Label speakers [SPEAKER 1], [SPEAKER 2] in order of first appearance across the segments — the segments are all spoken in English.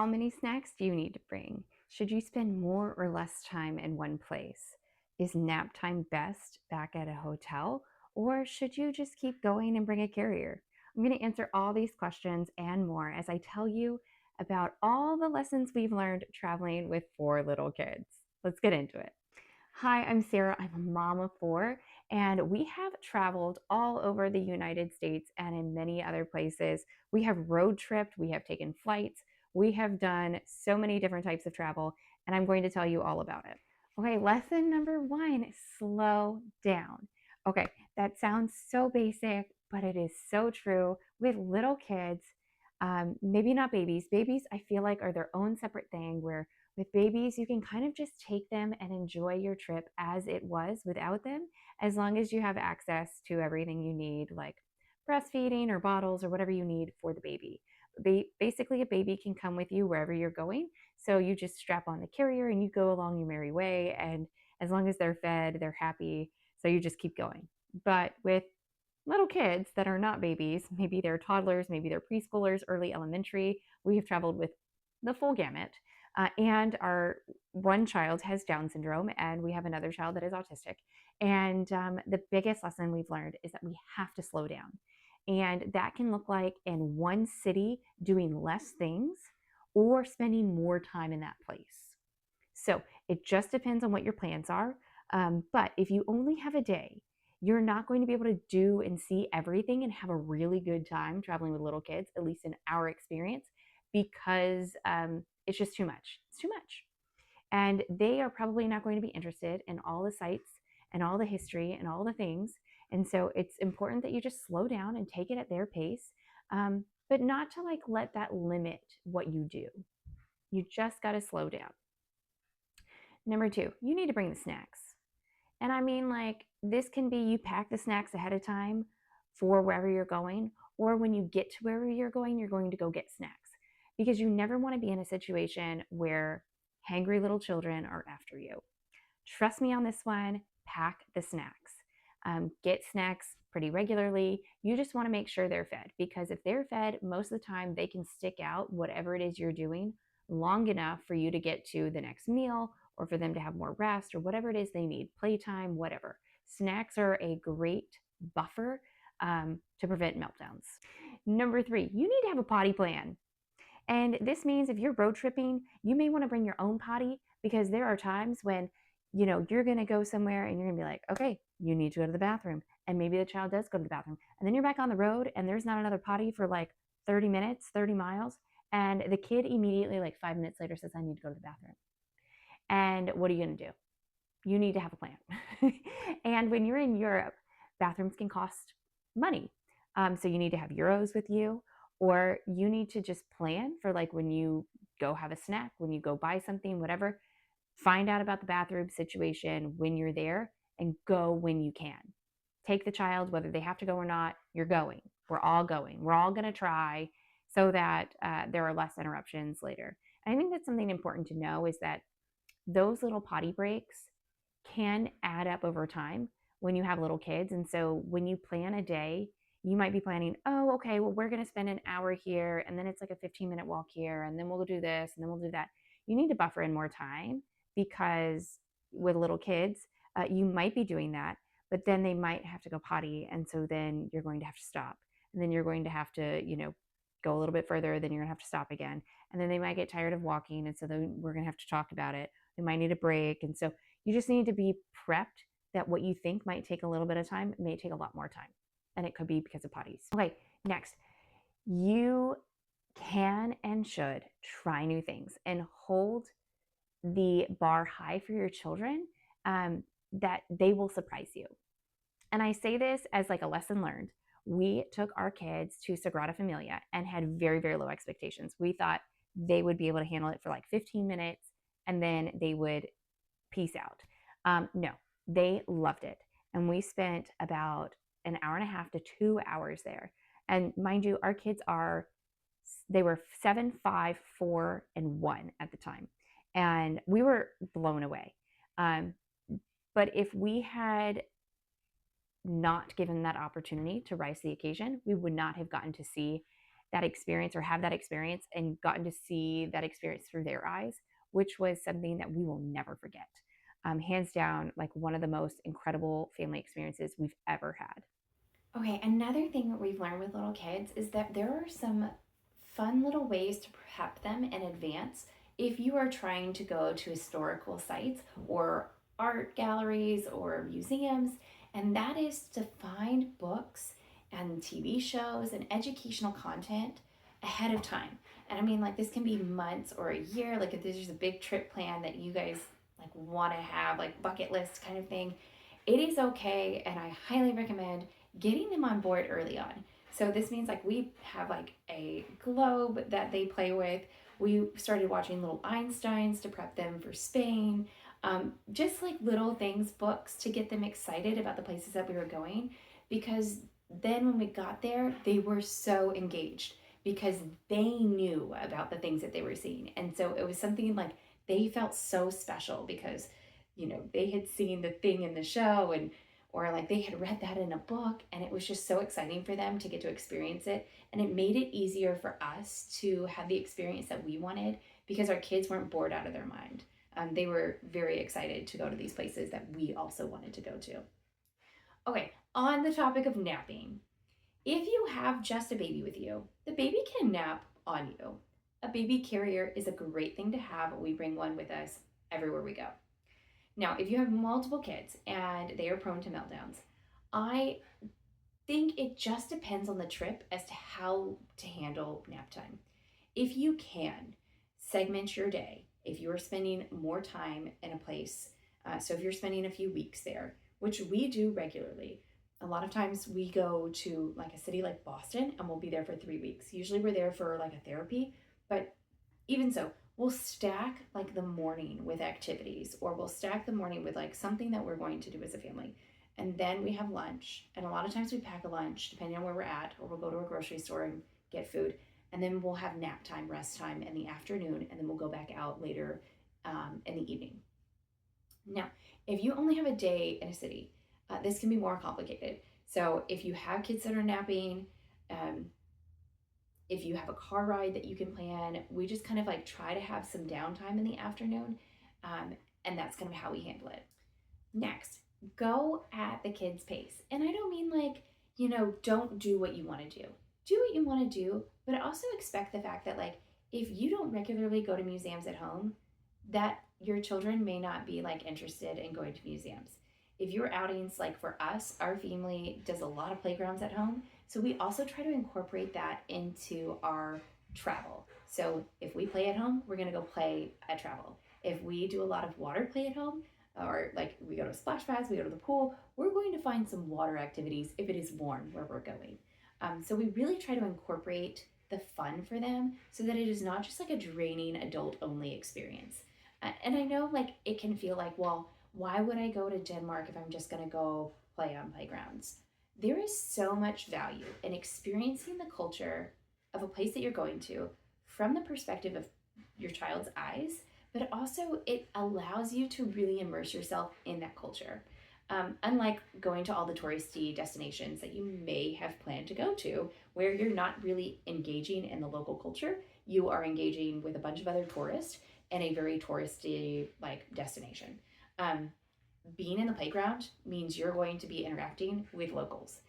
[SPEAKER 1] How many snacks do you need to bring? Should you spend more or less time in one place? Is nap time best back at a hotel, or should you just keep going and bring a carrier? I'm going to answer all these questions and more as I tell you about all the lessons we've learned traveling with 4 little kids. Let's get into it. Hi, I'm Sarah. I'm a mom of 4, and we have traveled all over the United States and in many other places. We have road tripped, we have taken flights, we have done so many different types of travel, and I'm going to tell you all about it. Okay, lesson number 1, slow down. Okay, that sounds so basic, but it is so true with little kids. Maybe not babies. Babies, I feel like, are their own separate thing where with babies, you can kind of just take them and enjoy your trip as it was without them, as long as you have access to everything you need, like breastfeeding or bottles or whatever you need for the baby. Basically, a baby can come with you wherever you're going. So you just strap on the carrier and you go along your merry way. And as long as they're fed, they're happy. So you just keep going. But with little kids that are not babies, maybe they're toddlers, maybe they're preschoolers, early elementary, we have traveled with the full gamut. And our one child has Down syndrome, and we have another child that is autistic. And the biggest lesson we've learned is that we have to slow down. And that can look like in one city doing less things or spending more time in that place. So it just depends on what your plans are. But if you only have a day, you're not going to be able to do and see everything and have a really good time traveling with little kids, at least in our experience, because it's just too much. It's too much. And they are probably not going to be interested in all the sights and all the history and all the things. And so it's important that you just slow down and take it at their pace, but not to like let that limit what you do. You just got to slow down. Number 2, you need to bring the snacks. And I mean, like, this can be you pack the snacks ahead of time for wherever you're going, or when you get to wherever you're going to go get snacks. Because you never want to be in a situation where hangry little children are after you. Trust me on this one, pack the snacks. Get snacks pretty regularly. You just want to make sure they're fed, because if they're fed, most of the time they can stick out whatever it is you're doing long enough for you to get to the next meal or for them to have more rest or whatever it is they need, playtime, whatever. Snacks are a great buffer to prevent meltdowns. Number 3, you need to have a potty plan. And this means if you're road tripping, you may want to bring your own potty, because there are times when you're going to go somewhere and you're going to be like, okay, you need to go to the bathroom. And maybe the child does go to the bathroom. And then you're back on the road and there's not another potty for like 30 minutes, 30 miles. And the kid immediately, like 5 minutes later, says, I need to go to the bathroom. And what are you going to do? You need to have a plan. And when you're in Europe, bathrooms can cost money. So you need to have euros with you, or you need to just plan for like when you go have a snack, when you go buy something, whatever. Find out about the bathroom situation when you're there and go when you can. Take the child, whether they have to go or not, you're going. We're all going. We're all going to try so that there are less interruptions later. And I think that's something important to know, is that those little potty breaks can add up over time when you have little kids. And so when you plan a day, you might be planning, oh, okay, well, we're going to spend an hour here, and then it's like a 15-minute walk here, and then we'll do this, and then we'll do that. You need to buffer in more time, because with little kids, you might be doing that, but then they might have to go potty. And so then you're going to have to stop. And then you're going to have to, go a little bit further, then you're going to have to stop again. And then they might get tired of walking. And so then we're going to have to talk about it. They might need a break. And so you just need to be prepped that what you think might take a little bit of time may take a lot more time. And it could be because of potties. Okay, next. You can and should try new things and hold the bar high for your children, that they will surprise you. And I say this as like a lesson learned. We took our kids to Sagrada Familia and had very, very low expectations. We thought they would be able to handle it for like 15 minutes and then they would peace out. No, they loved it. And we spent about an hour and a half to 2 hours there. And mind you, our kids they were 7, 5, 4, and 1 at the time. And we were blown away. But if we had not given that opportunity to rise to the occasion, we would not have gotten to see that experience or have that experience and gotten to see that experience through their eyes, which was something that we will never forget. Hands down, like one of the most incredible family experiences we've ever had.
[SPEAKER 2] Okay, another thing that we've learned with little kids is that there are some fun little ways to prep them in advance if you are trying to go to historical sites or art galleries or museums, and that is to find books and TV shows and educational content ahead of time. And I mean, like, this can be months or a year. Like, if there's a big trip plan that you guys like want to have, like bucket list kind of thing, it is okay, and I highly recommend getting them on board early on. So this means like we have like a globe that they play with. We started watching little Einsteins to prep them for Spain. Just like little things, books to get them excited about the places that we were going. Because then when we got there, they were so engaged because they knew about the things that they were seeing. And so it was something like they felt so special because, they had seen the thing in the show, and or like they had read that in a book, and it was just so exciting for them to get to experience it, and it made it easier for us to have the experience that we wanted because our kids weren't bored out of their mind. They were very excited to go to these places that we also wanted to go to. Okay, on the topic of napping, if you have just a baby with you, the baby can nap on you. A baby carrier is a great thing to have. We bring one with us everywhere we go. Now, if you have multiple kids and they are prone to meltdowns, I think it just depends on the trip as to how to handle nap time. If you can, segment your day. If you're spending more time in a place, so if you're spending a few weeks there, which we do regularly, a lot of times we go to like a city like Boston and we'll be there for 3 weeks. Usually we're there for like a therapy, but even so, we'll stack like the morning with activities, or we'll stack the morning with like something that we're going to do as a family. And then we have lunch. And a lot of times we pack a lunch depending on where we're at, or we'll go to a grocery store and get food. And then we'll have nap time, rest time in the afternoon, and then we'll go back out later in the evening. Now, if you only have a day in a city, this can be more complicated. So if you have kids that are napping, um, if you have a car ride that you can plan, we just kind of like try to have some downtime in the afternoon. Um, and that's kind of how we handle it. Next, go at the kids' pace. And I don't mean like, don't do what you want to do. Do what you want to do, but also expect the fact that, like, if you don't regularly go to museums at home, that your children may not be like interested in going to museums. If your outings, like for us, our family does a lot of playgrounds at home. So we also try to incorporate that into our travel. So if we play at home, we're going to go play at travel. If we do a lot of water play at home, or like we go to splash pads, we go to the pool, we're going to find some water activities if it is warm where we're going. So we really try to incorporate the fun for them so that it is not just like a draining adult only experience. And I know like it can feel like, well, why would I go to Denmark if I'm just going to go play on playgrounds? There is so much value in experiencing the culture of a place that you're going to from the perspective of your child's eyes, but also it allows you to really immerse yourself in that culture. Unlike going to all the touristy destinations that you may have planned to go to, where you're not really engaging in the local culture, you are engaging with a bunch of other tourists in a very touristy like destination. Um, Being in the playground means you're going to be interacting with locals.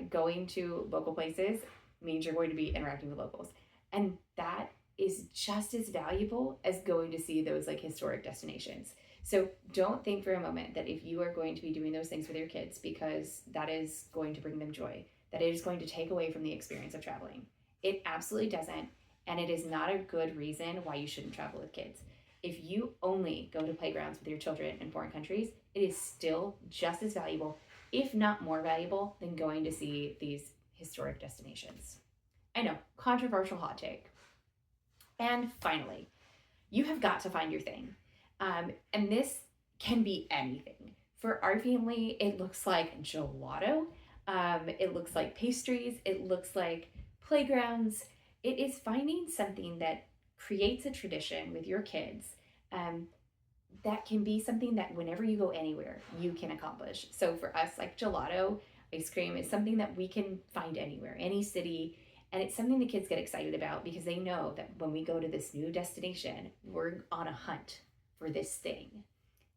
[SPEAKER 2] Going to local places means you're going to be interacting with locals. And that is just as valuable as going to see those like historic destinations. So don't think for a moment that if you are going to be doing those things with your kids because that is going to bring them joy, that it is going to take away from the experience of traveling. It absolutely doesn't. And it is not a good reason why you shouldn't travel with kids. If you only go to playgrounds with your children in foreign countries, it is still just as valuable, if not more valuable, than going to see these historic destinations. I know, controversial hot take. And finally, you have got to find your thing. And this can be anything. For our family, it looks like gelato, it looks like pastries, it looks like playgrounds. It is finding something that creates a tradition with your kids, um, that can be something that whenever you go anywhere, you can accomplish. So for us, like gelato, ice cream is something that we can find anywhere, any city. And it's something the kids get excited about because they know that when we go to this new destination, we're on a hunt for this thing.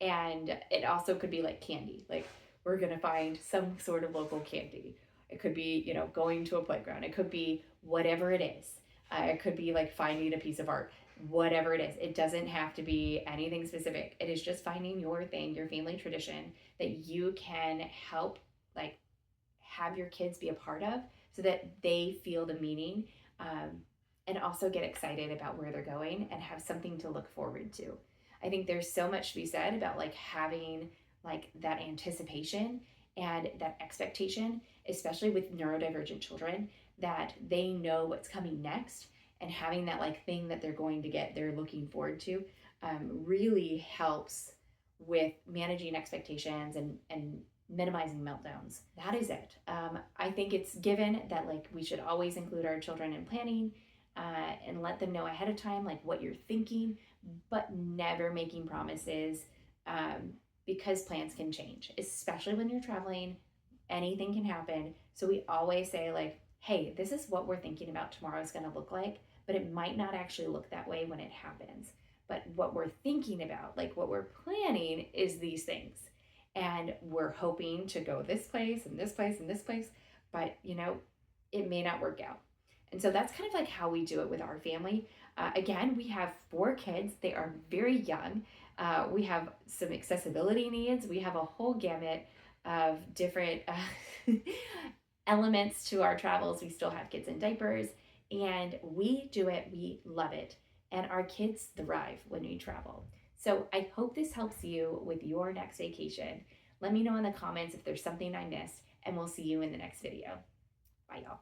[SPEAKER 2] And it also could be like candy. Like we're going to find some sort of local candy. It could be, going to a playground. It could be whatever it is. It could be like finding a piece of art, whatever it is. It doesn't have to be anything specific. It is just finding your thing, your family tradition that you can help, like, have your kids be a part of so that they feel the meaning, um, and also get excited about where they're going and have something to look forward to. I think there's so much to be said about like having like that anticipation and that expectation, especially with neurodivergent children, that they know what's coming next, and having that like thing that they're going to get, they're looking forward to, really helps with managing expectations and minimizing meltdowns. That is it. I think it's given that like we should always include our children in planning, and let them know ahead of time like what you're thinking, but never making promises, because plans can change, especially when you're traveling. Anything can happen. So we always say like, hey, this is what we're thinking about tomorrow is going to look like, but it might not actually look that way when it happens. But what we're thinking about, like what we're planning, is these things. And we're hoping to go this place and this place and this place, but it may not work out. And so that's kind of like how we do it with our family. Again, we have 4 kids, they are very young. We have some accessibility needs, we have a whole gamut of different elements to our travels. We still have kids in diapers, and we do it, we love it. And our kids thrive when we travel. So I hope this helps you with your next vacation. Let me know in the comments if there's something I missed, and we'll see you in the next video. Bye, y'all.